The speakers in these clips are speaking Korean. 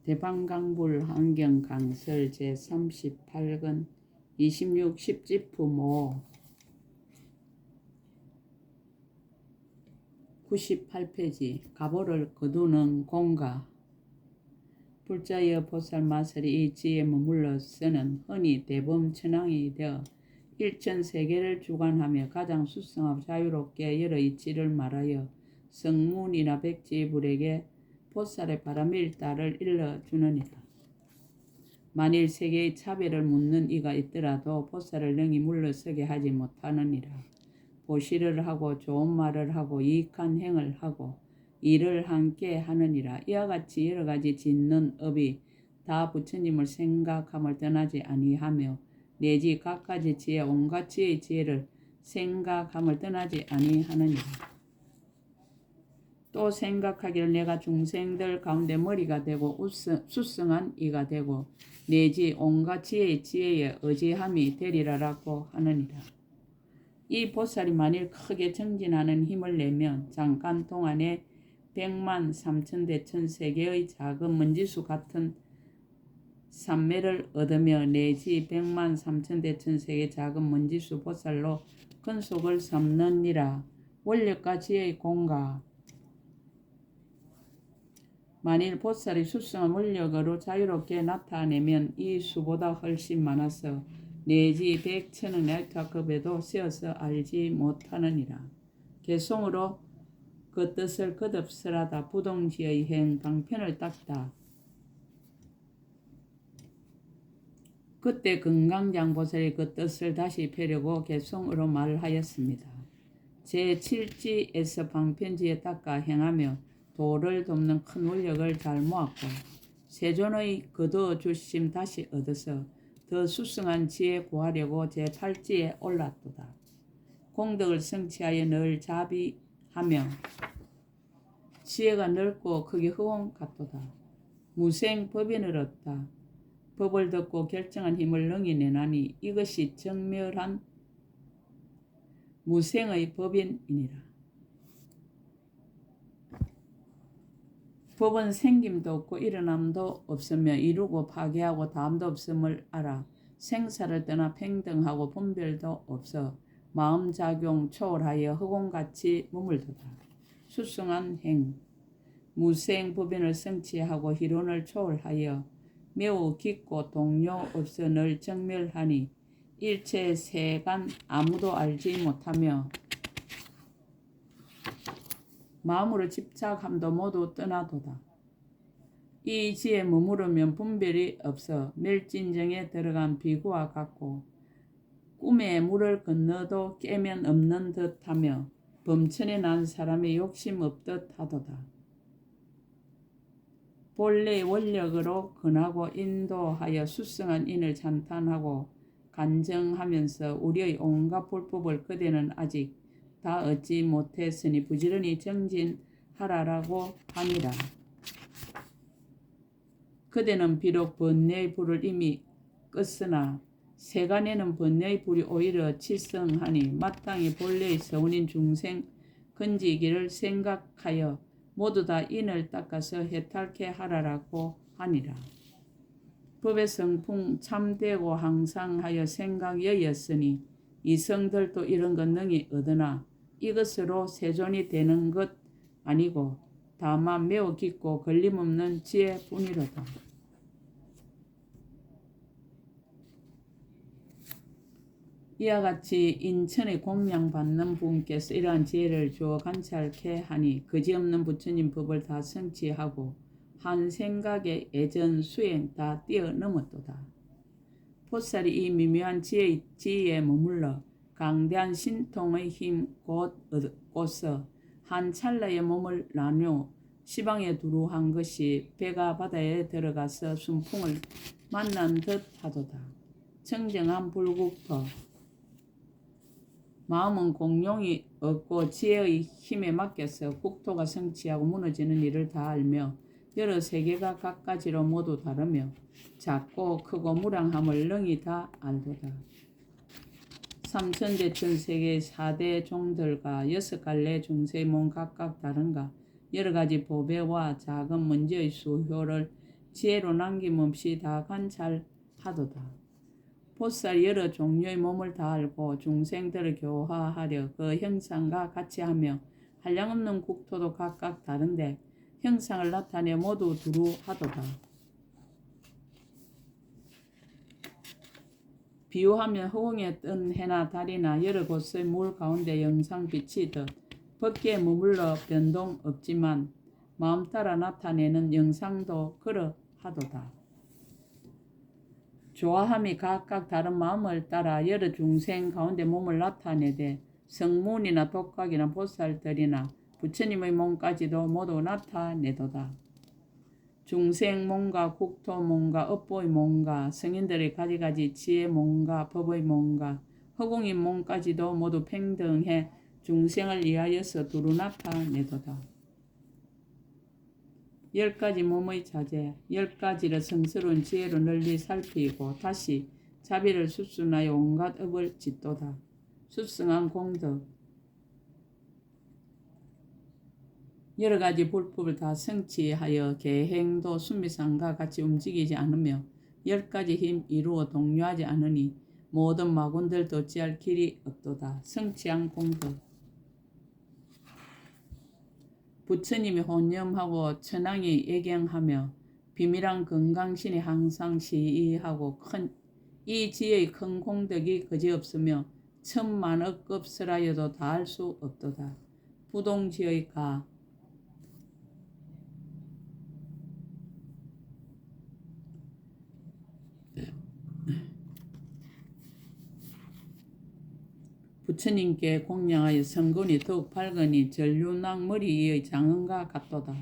대방강불 환경강설 제38권 26 10지프 모 98페이지 가보를 거두는 공가 불자여 보살마살이 이 지에 머물러서는 흔히 대범천왕이 되어 일천세계를 주관하며 가장 수성하고 자유롭게 여러 이치를 말하여 성문이나 백지불에게 보살의 바람일다를 일러주느니라. 만일 세계의 차별을 묻는 이가 있더라도 보살을 능히 물러서게 하지 못하느니라. 보시를 하고 좋은 말을 하고 이익한 행을 하고 일을 함께 하느니라. 이와 같이 여러 가지 짓는 업이 다 부처님을 생각함을 떠나지 아니하며 내지 각가지 지혜 온갖 지혜의 지혜를 생각함을 떠나지 아니하느니라. 또 생각하기를 내가 중생들 가운데 머리가 되고 수성한 이가 되고 내지 온갖 지혜의 지혜에 의지함이 되리라라고 하느니라. 이 보살이 만일 크게 정진하는 힘을 내면 잠깐 동안에 100만 3천대 천세계의 작은 먼지수 같은 삼매를 얻으며 내지 100만 3천대 천세계 작은 먼지수 보살로 근속을 삼느니라. 원력과 지혜의 공가 만일 보살이 수성한 원력으로 자유롭게 나타내면 이 수보다 훨씬 많아서 내지 100천억 나이트급에도 세어서 알지 못하느니라. 개송으로 그 뜻을 거듭설하다 부동지의 행 방편을 닦다. 그때 금강장보살이 그 뜻을 다시 펴려고 개송으로 말하였습니다. 제7지에서 방편지에 닦아 행하며 도를 돕는 큰 원력을 잘 모았고 세존의 거두어주심 다시 얻어서 더 수승한 지혜 구하려고 제8지에 올랐도다. 공덕을 성취하여 늘 자비하며 지혜가 넓고 크게 허공 같도다. 무생 법인을 얻다. 법을 듣고 결정한 힘을 능히 내나니 이것이 정멸한 무생의 법인이니라. 법은 생김도 없고 일어남도 없으며 이루고 파괴하고 다음도 없음을 알아. 생사를 떠나 평등하고 분별도 없어 마음작용 초월하여 허공같이 머물도다. 수승한 행 무생 법인을 성취하고 희론을 초월하여 매우 깊고 동료 없어 늘 정멸하니 일체 세간 아무도 알지 못하며 마음으로 집착함도 모두 떠나도다. 이 지에 머무르면 분별이 없어 멸진정에 들어간 비구와 같고 꿈에 물을 건너도 깨면 없는 듯하며 범천에 난 사람의 욕심 없듯 하도다. 본래의 원력으로 근하고 인도하여 수성한 인을 찬탄하고 간정하면서 우리의 온갖 불법을 그대는 아직 다 얻지 못했으니 부지런히 정진하라라고 하니라. 그대는 비록 번뇌의 불을 이미 껐으나 세간에는 번뇌의 불이 오히려 치성하니 마땅히 본래의 서운인 중생 건지기를 생각하여 모두 다 인을 닦아서 해탈케 하라라고 하니라. 법의 성풍 참되고 항상 하여 생각여였으니 이성들도 이런 것 능히 얻으나 이것으로 세존이 되는 것 아니고 다만 매우 깊고 걸림없는 지혜뿐이로다. 이와 같이 인천에 공양받는 분께서 이러한 지혜를 주어 관찰케 하니 그지없는 부처님 법을 다 성취하고 한 생각의 예전 수행 다 뛰어넘었도다. 보살이 이 미묘한 지혜에 머물러 강대한 신통의 힘 곧 얻고서 한 찰나의 몸을 나누어 시방에 두루한 것이 배가 바다에 들어가서 순풍을 만난 듯 하도다. 청정한 불국터 마음은 공용이 없고 지혜의 힘에 맡겨서 국토가 성취하고 무너지는 일을 다 알며 여러 세계가 각가지로 모두 다르며 작고 크고 무량함을 능히 다 알도다. 삼천대천세계의 4대 종들과 6갈래 중세의 몸 각각 다른가 여러 가지 보배와 작은 먼지의 수효를 지혜로 남김없이 다 관찰하도다. 보살 여러 종류의 몸을 다 알고 중생들을 교화하려 그 형상과 같이 하며 한량없는 국토도 각각 다른데 형상을 나타내 모두 두루 하도다. 비유하면 허공에 뜬 해나 달이나 여러 곳의 물 가운데 영상 비치듯 법계에 머물러 변동 없지만 마음 따라 나타내는 영상도 그러하도다. 좋아함이 각각 다른 마음을 따라 여러 중생 가운데 몸을 나타내되 성문이나 독각이나 보살들이나 부처님의 몸까지도 모두 나타내도다. 중생 몸과 국토 몸과 업보의 몸과 성인들의 가지가지 지혜 몸과 법의 몸과 허공인 몸까지도 모두 평등해 중생을 위하여서 두루 나타내도다. 10가지 몸의 자재, 10가지를 성스러운 지혜로 널리 살피고 다시 자비를 수순하여 온갖 업을 짓도다. 숫승한 공덕, 여러 가지 불법을 다 성취하여 계행도 수미상과 같이 움직이지 않으며 10가지 힘 이루어 동요하지 않으니 모든 마군들도 어찌할 길이 없도다. 성취한 공덕, 부처님이 혼념하고 천황이 예경하며 비밀한 건강신이 항상 시의하고 이 지혜의 큰 공덕이 그지없으며 천만억 급설하여도 다할 수 없도다. 부동지의 가, 부처님께 공양하여 성근이 더욱 밝으니 전류낭 머리 위의 장엄과 같도다.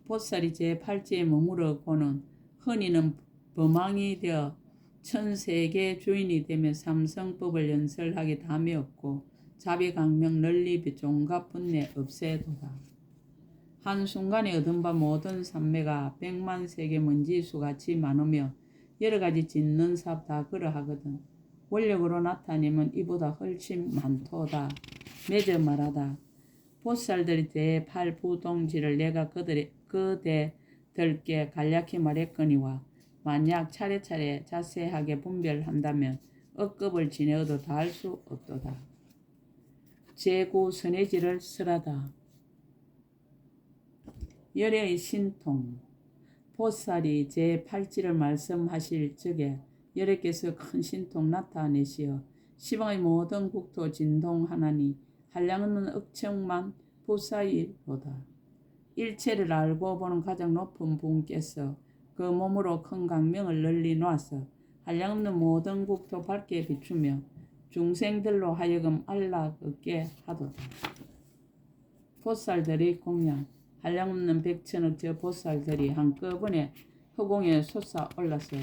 보살이 제8지에 머무르고는 흔히는 범왕이 되어 천세계 주인이 되며 삼성법을 연설하기 담이 없고 자비강명 널리 종갑 분내 없애도다. 한순간에 얻은 바 모든 삼매가 100만 세계 먼지수같이 많으며 여러가지 짓는 삽 다 그러하거든. 원력으로 나타내면 이보다 훨씬 많도다. 맺어 말하다. 보살들이 제8부동지를 내가 그대들께 간략히 말했거니와 만약 차례차례 자세하게 분별한다면 억급을 지내어도 다 할 수 없도다. 제9 선해지를 설하다. 열의 신통, 보살이 제8지를 말씀하실 적에 열애께서 큰 신통 나타내시어 시방의 모든 국토 진동하나니 한량없는 억천만 부사이로다. 일체를 알고 보는 가장 높은 분께서 그 몸으로 큰 강명을 널리 놔서 한량없는 모든 국토 밝게 비추며 중생들로 하여금 안락 얻게 하도다. 보살들의 공양, 한량없는 100천억 저 보살들이 한꺼번에 허공에 솟아올라서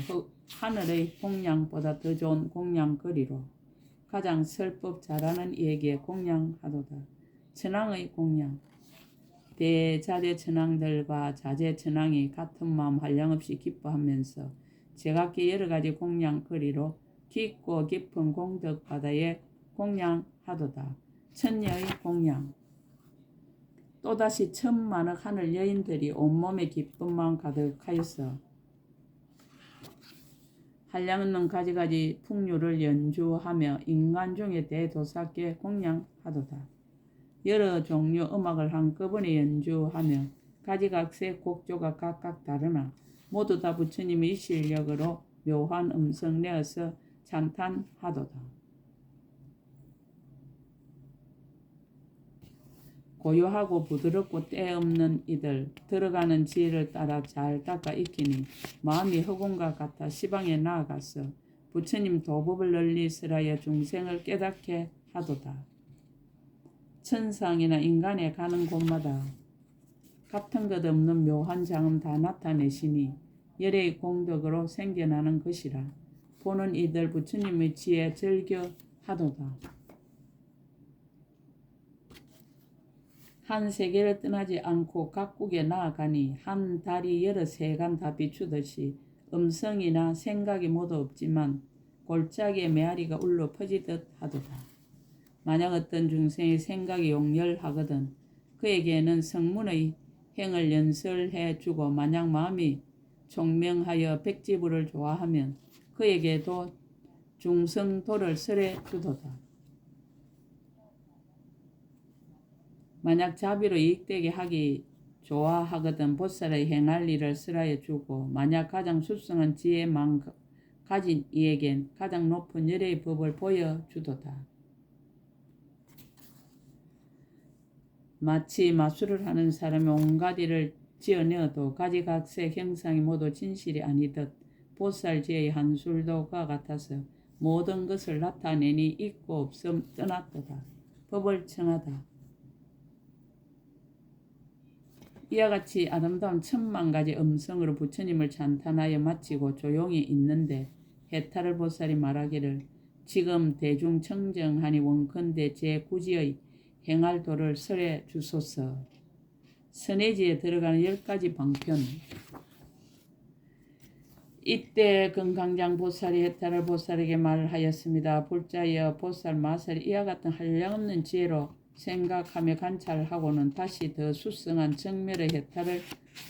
하늘의 공양보다 더 좋은 공양거리로 가장 설법 잘하는 이에게 공양하도다. 천황의 공양, 대자재 천황들과 자재 천황이 같은 마음 한량없이 기뻐하면서 제각기 여러가지 공양거리로 깊고 깊은 공덕바다에 공양하도다. 천녀의 공양, 또다시 천만억 하늘 여인들이 온몸에 기쁨만 가득하여서 한량없는 가지가지 풍류를 연주하며 인간 중에 대도사께 공양하도다. 여러 종류 음악을 한꺼번에 연주하며 가지각색 곡조가 각각 다르나 모두 다 부처님의 실력으로 묘한 음성 내어서 찬탄하도다. 고요하고 부드럽고 때없는 이들 들어가는 지혜를 따라 잘 닦아 익히니 마음이 허공과 같아 시방에 나아가서 부처님 도법을 널리 설하여 중생을 깨닫게 하도다. 천상이나 인간에 가는 곳마다 같은 것 없는 묘한 장엄 다 나타내시니 열의 공덕으로 생겨나는 것이라 보는 이들 부처님의 지혜 즐겨하도다. 한 세계를 떠나지 않고 각국에 나아가니 한 달이 여러 세간 다 비추듯이 음성이나 생각이 모두 없지만 골짜기에 메아리가 울려 퍼지듯 하도다. 만약 어떤 중생의 생각이 용렬하거든 그에게는 성문의 행을 연설해 주고 만약 마음이 총명하여 백지부를 좋아하면 그에게도 중성도를 설해 주도다. 만약 자비로 이익되게 하기 좋아하거든 보살의 행할 일을 설하여 주고 만약 가장 수승한 지혜만 가진 이에겐 가장 높은 열의 법을 보여주도다. 마치 마술을 하는 사람이 온갖 일을 지어내어도 가지각색 형상이 모두 진실이 아니듯 보살지혜의 한술도 그와 같아서 모든 것을 나타내니 있고 없음 떠났도다. 법을 청하다. 이와 같이 아름다운 천만 가지 음성으로 부처님을 찬탄하여 마치고 조용히 있는데 해탈을 보살이 말하기를 지금 대중 청정하니 원컨대 제 구지의 행할 도를 설해 주소서. 선해지에 들어가는 10가지 방편. 이때 금강장 보살이 해탈을 보살에게 말하였습니다. 불자여 보살 마살이 이와 같은 한량없는 지혜로 생각하며 관찰하고는 다시 더 수승한 정멸의 해탈을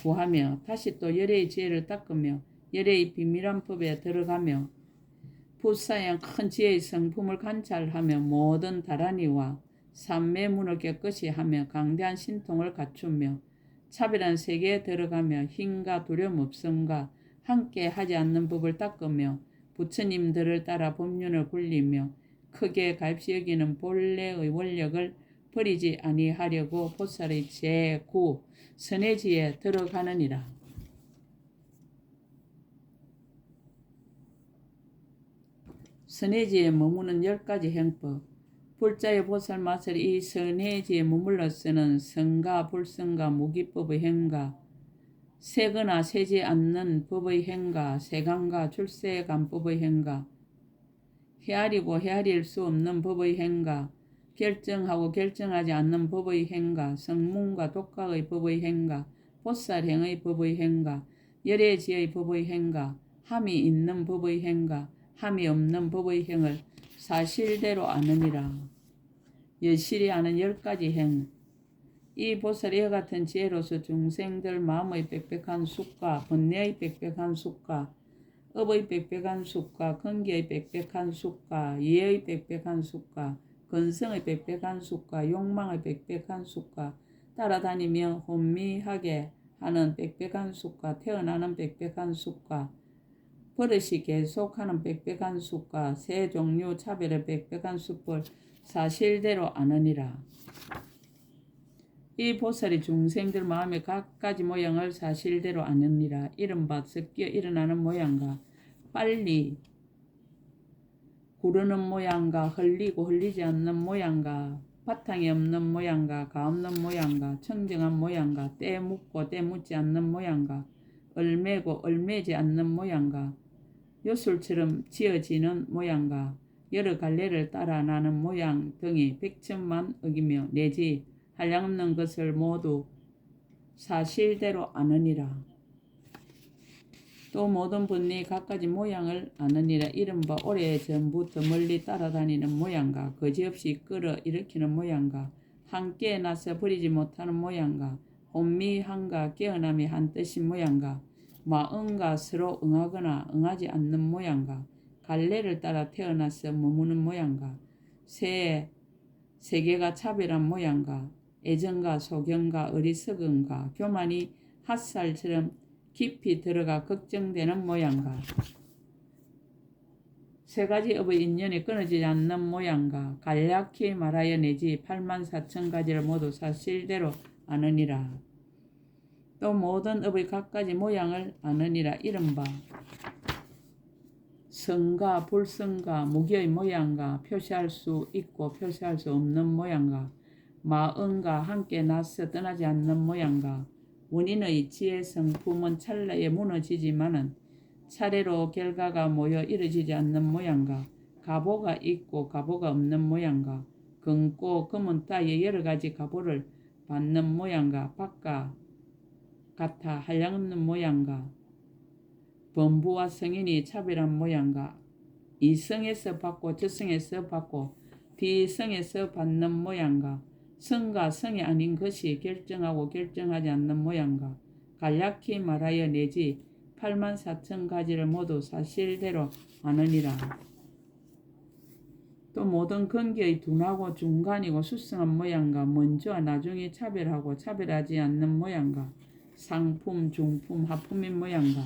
구하며 다시 또 열의 지혜를 닦으며 열의 비밀한 법에 들어가며 부사양 큰 지혜의 성품을 관찰하며 모든 다란이와 삼매문을 깨끗이 하며 강대한 신통을 갖추며 차별한 세계에 들어가며 힘과 두려움 없음과 함께 하지 않는 법을 닦으며 부처님들을 따라 법륜을 굴리며 크게 가입시 여기는 본래의 원력을 버리지 아니하려고 보살의 제9 선해지에 들어가느니라. 선해지에 머무는 10가지 행법. 불자의 보살 마살이 이 선해지에 머물러서는 성가 불성가 무기법의 행가 세거나 세지 않는 법의 행가 세간과 출세간법의 행가 헤아리고 헤아릴 수 없는 법의 행가 결정하고 결정하지 않는 법의 행가 성문과 독각의 법의 행가 보살행의 법의 행가 열애지의 법의 행가 함이 있는 법의 행가 함이 없는 법의 행을 사실대로 아느니라. 여실히 아는 10가지 행. 이 보살이 이와 같은 지혜로서 중생들 마음의 빽빽한 숙과 번뇌의 빽빽한 숙과 업의 빽빽한 숙과 근기의 빽빽한 숙과 이해의 빽빽한 숙과 건성의 빽빽한 숙과 욕망의 빽빽한 숙과 따라다니며 혼미하게 하는 빽빽한 숙과 태어나는 빽빽한 숙과 버릇이 계속하는 빽빽한 숙과 세 종류 차별의 빽빽한 숙을 사실대로 아느니라. 이 보살이 중생들 마음의 각가지 모양을 사실대로 아느니라. 이른바 섞여 일어나는 모양과 빨리 구르는 모양과 흘리고 흘리지 않는 모양과 바탕이 없는 모양과 가없는 모양과 청정한 모양과 때 묻고 때 묻지 않는 모양과 얼매고 얼매지 않는 모양과 요술처럼 지어지는 모양과 여러 갈래를 따라 나는 모양 등이 백천만 억이며 내지 한량없는 것을 모두 사실대로 아느니라. 또 모든 번뇌의 각가지 모양을 아느니라. 이른바 오래전부터 멀리 따라다니는 모양과 거지없이 끌어 일으키는 모양과 함께 나서 버리지 못하는 모양과 혼미함과 깨어남이 한뜻인 모양과 마음과 서로 응하거나 응하지 않는 모양과 갈래를 따라 태어나서 머무는 모양과 세계가 차별한 모양과 애정과 소경과 어리석음과 교만이 핫살처럼 깊이 들어가 걱정되는 모양과 세 가지 업의 인연이 끊어지지 않는 모양과 간략히 말하여 내지 84,000가지를 모두 사실대로 아느니라. 또 모든 업의 각가지 모양을 아느니라. 이른바 성과 불성과 무기의 모양과 표시할 수 있고 표시할 수 없는 모양과 마음과 함께 나서 떠나지 않는 모양과 원인의 지혜 성품은 찰나에 무너지지만은 차례로 결과가 모여 이루어지지 않는 모양과 가보가 있고 가보가 없는 모양과 금고 금은 따위의 여러 가지 가보를 받는 모양과 바깥 같아 한량없는 모양과 범부와 성인이 차별한 모양과 이성에서 받고 저성에서 받고 비성에서 받는 모양과 성과 성이 아닌 것이 결정하고 결정하지 않는 모양과 간략히 말하여 내지 8만 4천 가지를 모두 사실대로 아느니라. 또 모든 근기의 둔하고 중간이고 수승한 모양과 먼저와 나중에 차별하고 차별하지 않는 모양과 상품, 중품, 하품인 모양과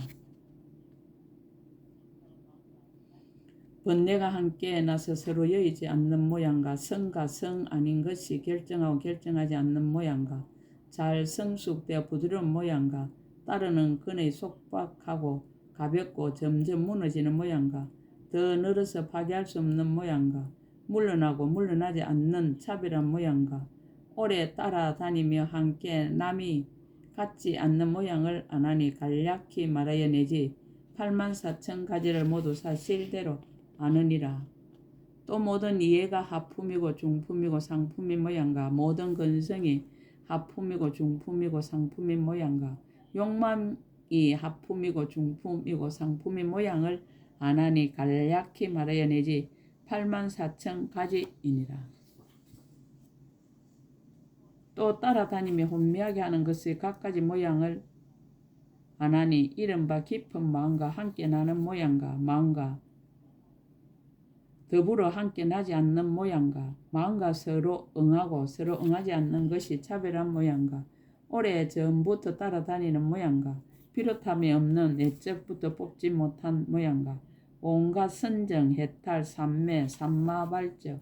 번뇌가 함께 나서 서로 여의지 않는 모양과 성과 성 아닌 것이 결정하고 결정하지 않는 모양과 잘 성숙되어 부드러운 모양과 따르는 근의 속박하고 가볍고 점점 무너지는 모양과 더 늘어서 파괴할 수 없는 모양과 물러나고 물러나지 않는 차별한 모양과 오래 따라다니며 함께 남이 같지 않는 모양을 안하니 간략히 말하여 내지 8만 4천 가지를 모두 사실대로 아느니라. 또 모든 이해가 하품이고 중품이고 상품인 모양과 모든 근성이 하품이고 중품이고 상품인 모양과 욕망이 하품이고 중품이고 상품인 모양을 안하니 간략히 말하여 내지 8만 4천 가지이니라. 또 따라다니며 혼미하게 하는 것의 갖가지 모양을 안하니 이른바 깊은 마음과 함께 나는 모양과 마음과 더불어 함께 나지 않는 모양과 마음과 서로 응하고 서로 응하지 않는 것이 차별한 모양과 오래 전부터 따라다니는 모양과 비롯함이 없는 내적부터 뽑지 못한 모양과 온갖 선정, 해탈, 삼매, 삼마발적,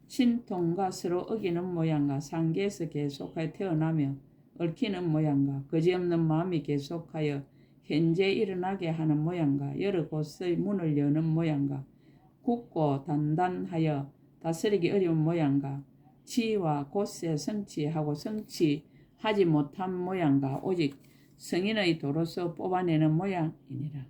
신통과 서로 어기는 모양과 상계에서 계속하여 태어나며 얽히는 모양과 거지없는 마음이 계속하여 현재 일어나게 하는 모양과 여러 곳의 문을 여는 모양과 굳고 단단하여 다스리기 어려운 모양과 지와 곳에 성취하고 성취하지 못한 모양과 오직 성인의 도로서 뽑아내는 모양이니라.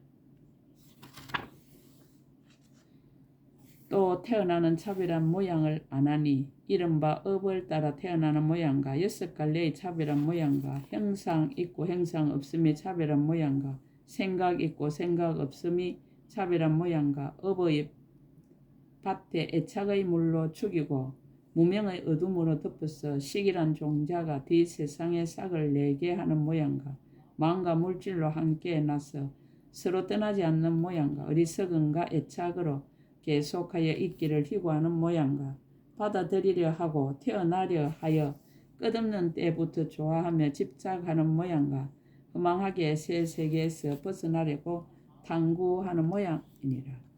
또 태어나는 차별한 모양을 안하니 이른바 업을 따라 태어나는 모양과 6갈래의 차별한 모양과 형상 있고 형상 없음이 차별한 모양과 생각 있고 생각 없음이 차별한 모양과 업의 밭에 애착의 물로 죽이고 무명의 어둠으로 덮어서 시기란 종자가 뒤 세상의 싹을 내게 하는 모양과 마음과 물질로 함께 나서 서로 떠나지 않는 모양과 어리석음과 애착으로 계속하여 있기를 희구하는 모양과 받아들이려 하고 태어나려 하여 끝없는 때부터 좋아하며 집착하는 모양과 허망하게 새 세계에서 벗어나려고 탐구하는 모양이니라.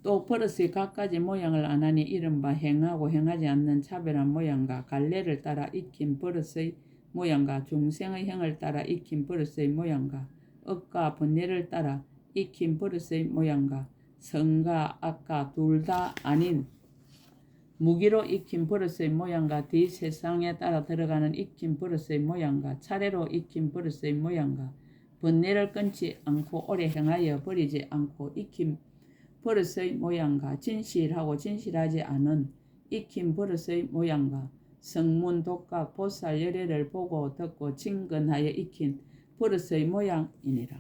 또 버릇의 갖가지 모양을 안하니 이른바 행하고 행하지 않는 차별한 모양과 갈래를 따라 익힌 버릇의 모양과 중생의 행을 따라 익힌 버릇의 모양과 억과 번뇌를 따라 익힌 버릇의 모양과 성과 악과 둘 다 아닌 무기로 익힌 버릇의 모양과 뒤 세상에 따라 들어가는 익힌 버릇의 모양과 차례로 익힌 버릇의 모양과 번뇌를 끊지 않고 오래 행하여 버리지 않고 익힌 버릇의 모양과 진실하고 진실하지 않은 익힌 버릇의 모양과 성문, 독각, 보살, 열애를 보고 듣고 친근하여 익힌 버릇의 모양이니라.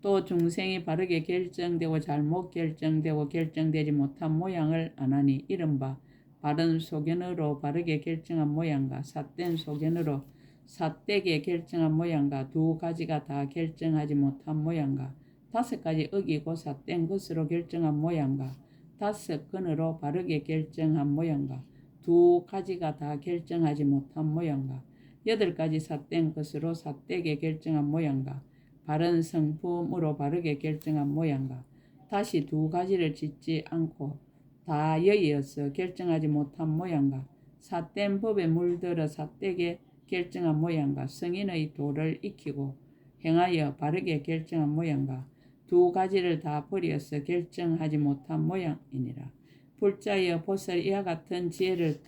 또 중생이 바르게 결정되고 잘못 결정되고 결정되지 못한 모양을 안하니 이른바 바른 소견으로 바르게 결정한 모양과 삿된 소견으로 삿되게 결정한 모양과 두 가지가 다 결정하지 못한 모양과 5가지 어기고 삿된 것으로 결정한 모양과 5근으로 바르게 결정한 모양과 두 가지가 다 결정하지 못한 모양과 8가지 삿된 것으로 삿되게 결정한 모양과 바른 성품으로 바르게 결정한 모양과 다시 두 가지를 짓지 않고 다 여의어서 결정하지 못한 모양과 삿된 법에 물들어 삿되게 결정한 모양과 성인의 도를 익히고 행하여 바르게 결정한 모양과 두 가지를 다 버려서 결정하지 못한 모양이니라. 불자여 보살 이와 같은 지혜를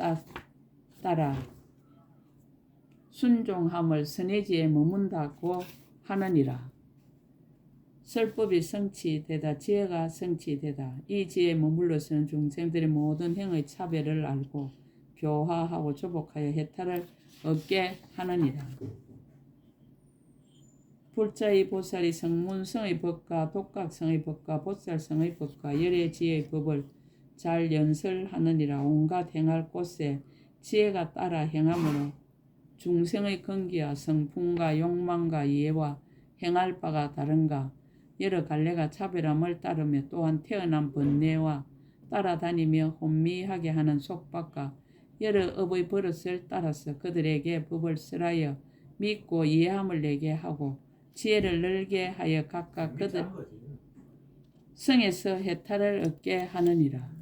따라 순종함을 선해지에 머문다고 하느니라. 설법이 성취되다 지혜가 성취되다. 이 지혜에 머물러서는 중생들의 모든 행의 차별을 알고 교화하고 조복하여 해탈을 얻게 하느니라. 불자의 보살이 성문성의 법과 독각성의 법과 보살성의 법과 열애지혜의 법을 잘 연설하느니라. 온갖 행할 곳에 지혜가 따라 행함으로 중생의 근기와 성품과 욕망과 이해와 행할 바가 다른가? 여러 갈래가 차별함을 따르며 또한 태어난 번뇌와 따라다니며 혼미하게 하는 속박과 여러 업의 버릇을 따라서 그들에게 법을 설하여 믿고 이해함을 내게 하고 지혜를 늘게 하여 각각 그들 성에서 해탈을 얻게 하느니라.